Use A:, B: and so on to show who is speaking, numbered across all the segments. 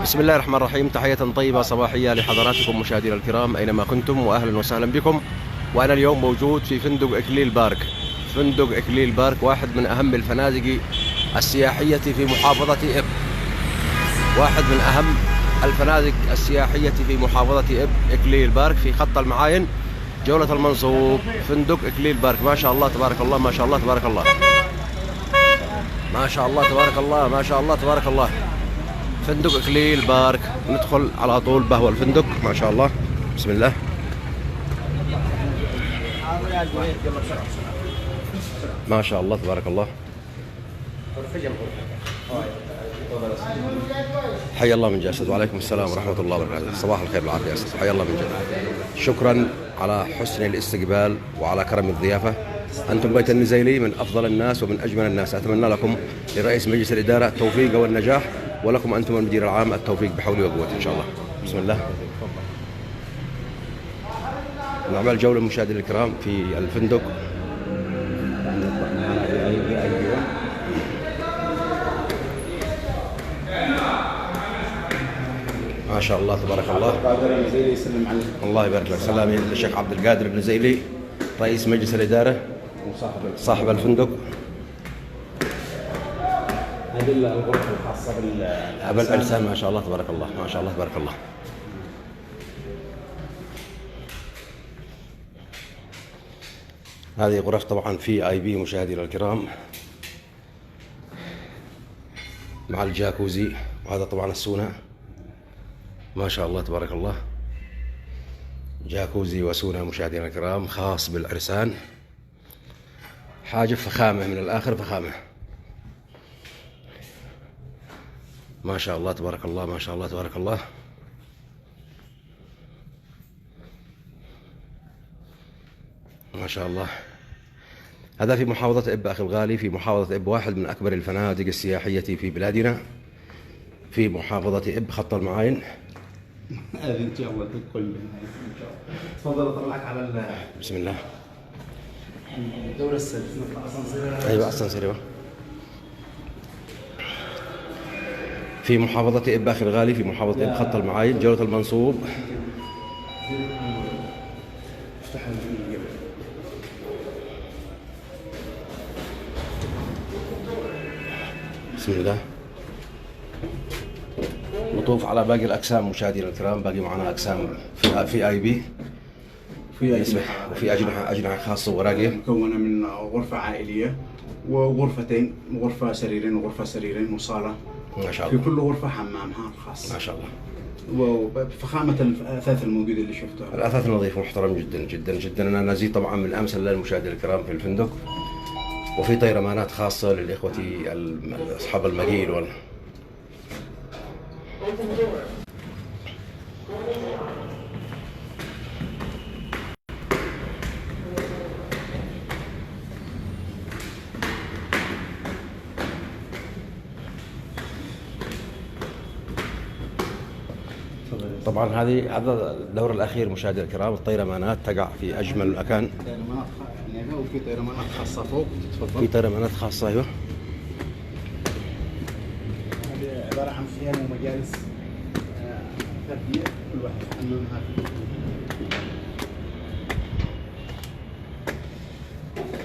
A: بسم الله الرحمن الرحيم. تحية طيبة صباحية لحضراتكم مشاهدينا الكرام أينما كنتم، وأهلا وسهلا بكم. وأنا اليوم موجود في فندق إكليل بارك. فندق إكليل بارك واحد من أهم الفنادق السياحية في محافظة إب، واحد من أهم الفنادق السياحية في محافظة إب، إكليل بارك في خط المعاين جولة المنصوب. فندق إكليل بارك ما شاء الله تبارك الله، ما شاء الله تبارك الله، ما شاء الله تبارك الله، ما شاء الله تبارك الله. فندق إكليل بارك، ندخل على طول بهو الفندق ما شاء الله. بسم الله. ما شاء الله تبارك الله. حي الله من جسد. وعليكم السلام ورحمة الله وبركاته. صباح الخير والعافية يا أستاذ، حي الله من جسد. شكرا على حسن الاستقبال وعلى كرم الضيافة. أنتم بيت النزيلي من أفضل الناس ومن أجمل الناس. أتمنى لكم لرئيس مجلس الإدارة التوفيق والنجاح، ولكم أنتم المدير العام التوفيق بحولي وقوتي إن شاء الله. بسم الله. نعمل جولة مشاهدينا الكرام في الفندق. ما شاء الله تبارك الله. الله يبارك لك. سلامي للشيخ عبد القادر النزيلي رئيس مجلس الإدارة صاحب الفندق.
B: هذه الغرفة الخاصة
A: بالأجسام. ما شاء الله تبارك الله، ما شاء الله تبارك الله. هذه غرف طبعا في اي بي مشاهدينا الكرام مع الجاكوزي، وهذا طبعا السونا. ما شاء الله تبارك الله. جاكوزي وسونا مشاهدينا الكرام خاص بالعرسان. حاجة فخامة من الآخر، فخامة. ما شاء الله تبارك الله، ما شاء الله تبارك الله. ما شاء الله. هذا في محافظة إب أخي الغالي، في محافظة إب، واحد من أكبر الفنادق السياحية في بلادنا في محافظة إب خط المعاين.
B: هذه إن شاء الله تدخل إن شاء الله. تفضل أطلعك على
A: بسم الله.
B: الدورة السادسة نطلع أسانسير.
A: أيوة أسانسير. أيوة. في محافظة إب أخي الغالي، في محافظة إب خط المعاين جولة المنصوب. بسم الله. نطوف على باقي الأقسام مشاهدينا الكرام. باقي معنا أقسام في اي بي، وفي أجنحة خاصة وراقية
B: مكونة من غرفة عائلية وغرفتين، غرفة سريرين وغرفة سريرين وصالة.
A: ما شاء الله.
B: في كل غرفة حمامها الخاص.
A: ما شاء الله.
B: وفخامة الأثاث الموجود اللي شفته،
A: الأثاث نظيف محترم جدا جدا جدا. أنا نزيد طبعا من أمس للمشاهدين الكرام في الفندق، وفي طيرمانات خاصة للإخوة أصحاب المقيل طبعا هذا الدور الأخير مشاهدينا الكرام. الطيرمانات تقع في أجمل مكان.
B: وفي طيرمانات خاصة فوق. تفضل.
A: في طيرمانات خاصة. أيوه.
B: هذه عبارة عن صيانة ومجالس فردية، كل واحد حمامها.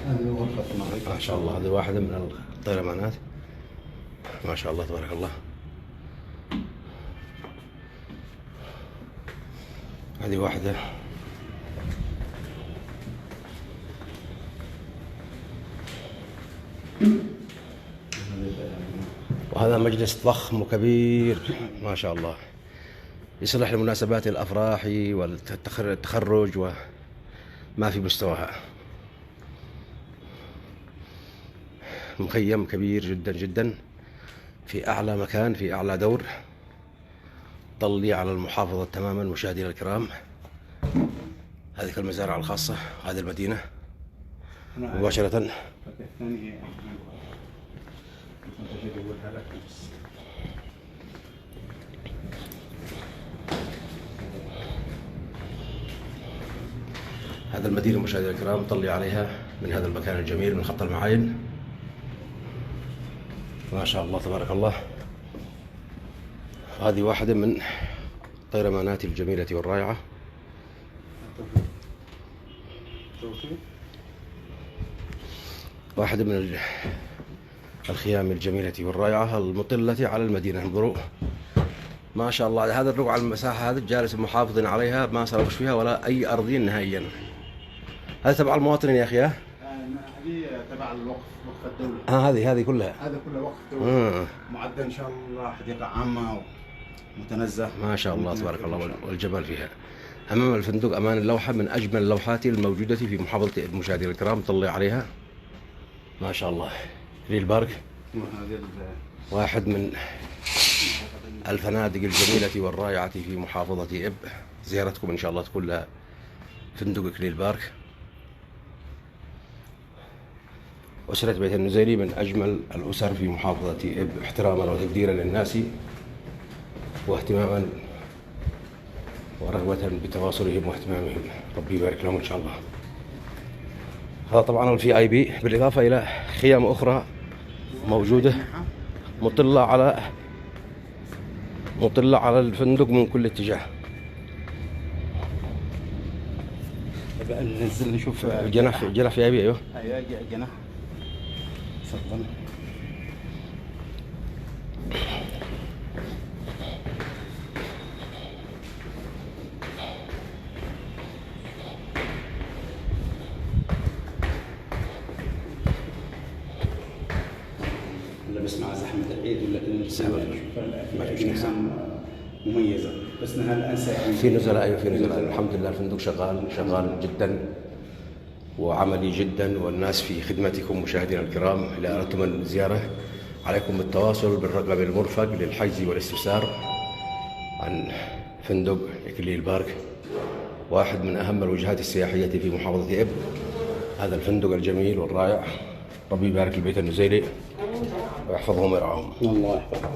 B: هذه غرفة النظيف.
A: ما شاء الله. هذه واحدة من الطيرمانات. ما شاء الله تبارك الله. هذه واحدة. وهذا مجلس ضخم وكبير ما شاء الله، يصلح لمناسبات الأفراح والتخرج وما في مستواها. مخيم كبير جدا جدا في أعلى مكان، في أعلى دور، طلي على المحافظة تماما مشاهدينا الكرام. هذه المزارع الخاصة، هذه المدينة مباشرة. هذا المدينة مشاهدينا الكرام طلي عليها من هذا المكان الجميل من خط المعاين. ما شاء الله تبارك الله. هذه واحدة من طيرمانات الجميلة والرائعة. واحدة من الخيام الجميلة والرائعة المطلة على المدينة. انظروا ما شاء الله، هذا الربع المساحة هذا جالس محافظين عليها، ما صرفش فيها ولا أي أرضين نهائيا. هذا تبع المواطنين يا أخي؟
B: هذه تبع الوقف، وقف الدولة.
A: هذه كلها.
B: هذا كله وقف دولة. معد إن شاء الله حديقة عامة متنزه.
A: ما شاء الله تبارك الله والجمال فيها. أمام الفندق أمام اللوحة من أجمل اللوحات الموجودة في محافظة إب. مشاهدينا الكرام طلع عليها ما شاء الله. إكليل بارك واحد من الفنادق الجميلة والرائعة في محافظة إب. زيارتكم إن شاء الله تكون لها فندق إكليل بارك. أسرة بيت النزيلي من أجمل الأسر في محافظة إب، احتراما وتقديرا للناس واهتماما ورغبة بتواصلهم واهتمامهم. ربي يبارك لهم إن شاء الله. هذا طبعا الفي اي بي، بالإضافة إلى خيام أخرى موجودة مطلة على الفندق من كل اتجاه.
B: ننزل نشوف
A: الجناح في اي بي. ايوه
B: جناح. تفضل. بس مع زحمة العيد ولا نشوف مميزة، بس نهال أنسى
A: في نزلاء. أيوة في نزلاء. الحمد لله الفندق شغال جدا وعملي جدا، والناس في خدمتكم مشاهدينا الكرام. إذا أردتم الزيارة عليكم بالتواصل بالرقم المرفق للحجز والاستفسار عن فندق إكليل بارك، واحد من أهم الوجهات السياحية في محافظة إب. هذا الفندق الجميل والرائع. ربي يبارك البيت النزيلي ويحفظهم ويرعاهم.
B: الله يحفظهم.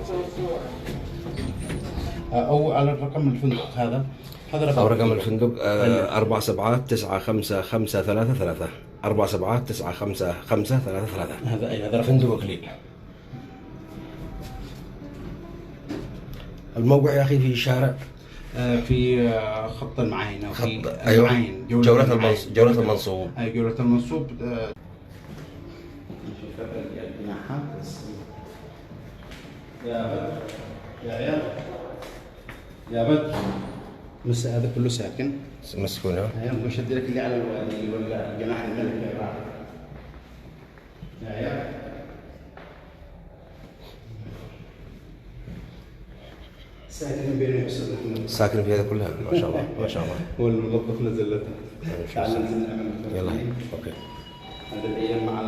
B: أو على الرقم الفندق هذا
A: رقم الفندق 47955333 47955333.
B: هذا
A: فندق إكليل. الموقع يا أخي في شارع
B: في خط المعاين أو في
A: أيوة.
B: المعاين
A: جولة المنصوب.
B: أي جولة المنصوب. نشوف الجناحات بس. يا عيال يا بدر، بس هذا كله ساكن
A: مسكون.
B: هي مش لك اللي على الوادي ولا جناح الملك يا عيال. ساكن بين أستاذ محمد.
A: ساكن في هذا كلها ما شاء الله ما شاء الله.
B: هو المنظف نزلته.
A: يلا اوكي.
B: هذا الايام مع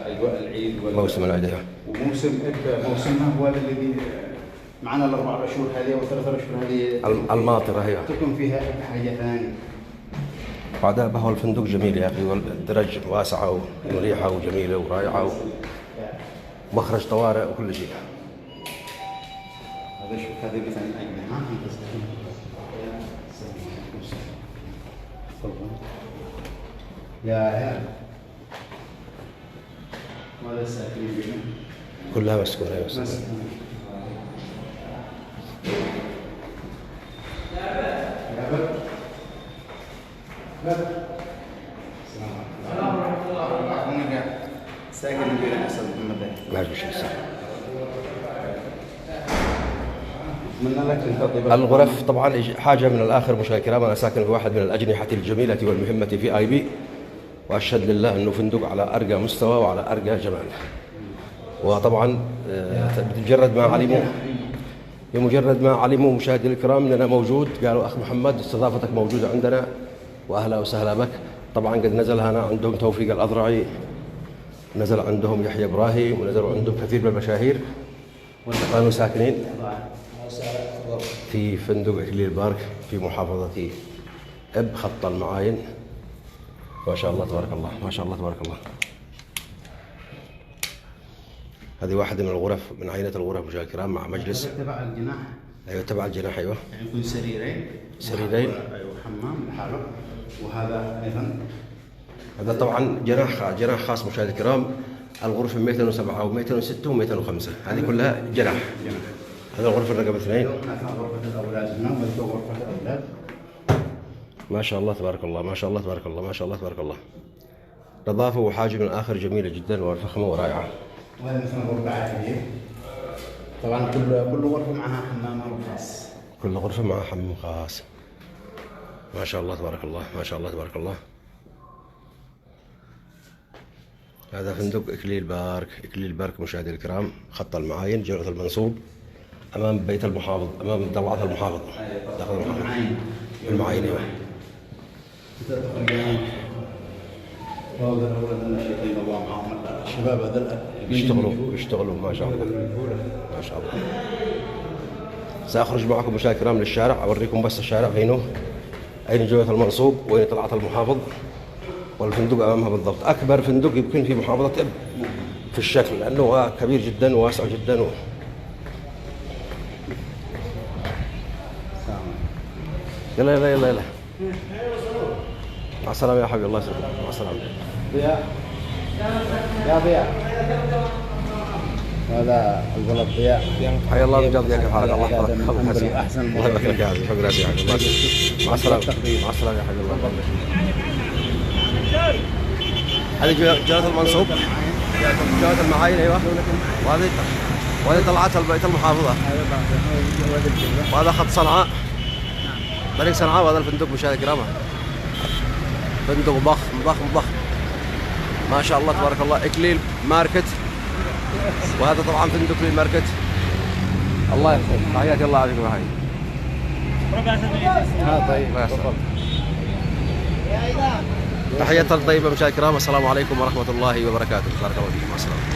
B: اجواء العيد
A: موسم العيد.
B: وموسم موسمها هو الذي معنا الاربع اشهر هذه او ثلاث اشهر هذه
A: الماطره هي
B: تكون فيها حاجه ثانيه.
A: بعدها بهو الفندق جميل يا اخي، والدرج واسعه ومريحه وجميله ورائعه ومخرج طوارئ وكل شيء.
B: هذا شوف هذه مثلا اجنحه يا عيال. ماذا ساكنين بنا؟
A: كلها مسكونه. ايوه
B: ساكن بين أستاذ محمد.
A: ما في شيء. الغرف طبعا حاجه من الاخر مشاهدينا الكرام. انا ساكن في واحد من الاجنحه الجميله والمهمه في اي بي، واشهد لله انه فندق على ارقى مستوى وعلى ارقى جمال. وطبعا بمجرد ما علموا مشاهدينا الكرام اننا موجود، قالوا اخ محمد استضافتك موجوده عندنا واهلا وسهلا بك. طبعا قد نزل هنا عندهم توفيق الأضرعي، نزل عندهم يحيى إبراهيم، ونزلوا عندهم كثير من المشاهير كانوا ساكنين في فندق إكليل بارك في محافظة إب خط المعاين. ما شاء الله تبارك الله ما شاء الله تبارك الله. هذه واحدة من الغرف من عينة الغرف مشاهدينا الكرام مع مجلس
B: تبع الجناح.
A: ايوه تبع الجناح. ايوه
B: يعني يكون سريرين ايوه حمام لحاله. وهذا ايضا
A: هذا طبعا جناح خاص مشاهدينا الكرام. الغرفة 207 و206 و205 هذه كلها جناح. هذا الغرفة رقم 2.
B: هناك غرفة الأولاد هنا وهذه غرفة الأولاد.
A: ما شاء الله تبارك الله، ما شاء الله تبارك الله، ما شاء الله تبارك الله. نظافة وحاجة من الآخر جميلة جدا وفخمة ورائعة.
B: وهذه مثلا غرفة عائلية. طبعا كل غرفة معها حمام خاص.
A: كل غرفة معها حمام خاص. ما شاء الله تبارك الله، ما شاء الله تبارك الله. هذا فندق إكليل بارك، إكليل بارك مشاهدينا الكرام، خط المعاين جامعة المنصوب، أمام بيت المحافظ، أمام طلعة المحافظ. داخل المحافظ. المعاين أيوه.
B: وهذا الأولاد الناشئين الله معهم الشباب هذا
A: يشتغلوا ما شاء الله. ما شاء الله. سأخرج معكم مشاهدينا الكرام للشارع، أوريكم بس الشارع فينه، أين جامعة المنصوب وأين طلعة المحافظ، والفندق أمامها بالضبط. أكبر فندق يمكن في محافظة إب في الشكل، لأنه كبير جدا وواسع جدا يلا يلا يلا يلا. مع السلامة يا حبيبي، الله يسلمك. مع السلامة.
B: ضياء يا ضياء. هذا الولد ضياء.
A: حيا الله من جد ضياء، كيف حالك؟ الله يحفظك.
B: أحسن.
A: الله يبارك لك يا عزيزي، شكرا يا حبيبي. مع السلامة. مع السلامة يا حبيبي، الله يبارك. هذه جامعة المنصوب، جامعة المعاين أيوه. وهذه طلعت بيت المحافظة. وهذا خط صنعاء، طريق صنعاء. وهذا الفندق مشاهدينا الكرام، فندق ضخم ضخم ضخم ما شاء الله تبارك الله. إكليل ماركت، وهذا طبعا فندق إكليل ماركت. الله يحفظك، تحياتي الله عليكم يا حبيبي.
B: طيب.
A: تحية طيبة مشاهدينا الكرام، السلام عليكم ورحمة الله وبركاته. بارك الله فيكم، مع السلامة.